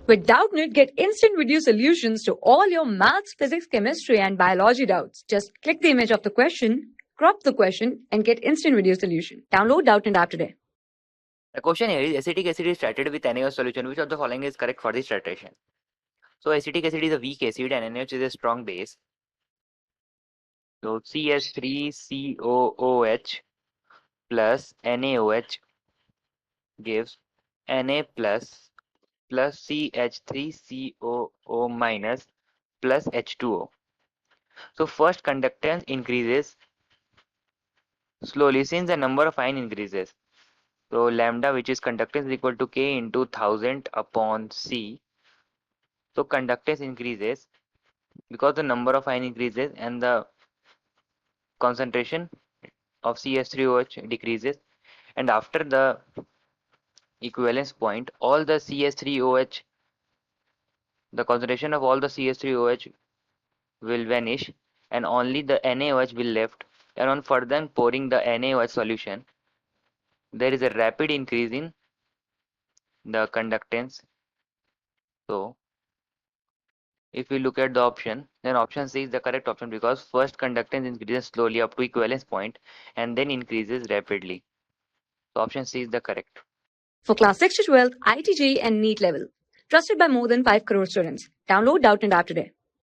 With Doubtnut, get instant video solutions to all your maths, physics, chemistry, and biology doubts. Just click the image of the question, crop the question, and get instant video solution. Download Doubtnut app today. The question here is acetic acid is titrated with NaOH solution. Which of the following is correct for this titration? So acetic acid is a weak acid and NaOH is a strong base. So CH3COOH plus NaOH gives Na plus CH3COO minus plus H2O. So first conductance increases slowly since the number of ion increases. So lambda, which is conductance, is equal to K into 1000 upon C. So conductance increases because the number of ion increases and the concentration of CH3OH decreases, and after the equivalence point all the CH3OH, the concentration of all the CH3OH will vanish and only the NaOH will left, and on further pouring the NaOH solution there is a rapid increase in the conductance. So if we look at the option, then option C is the correct option because first conductance increases slowly up to equivalence point and then increases rapidly. So option C is the correct. For class 6 to 12, IIT JEE and NEET level. Trusted by more than 5 crore students. Download Doubtnut app today.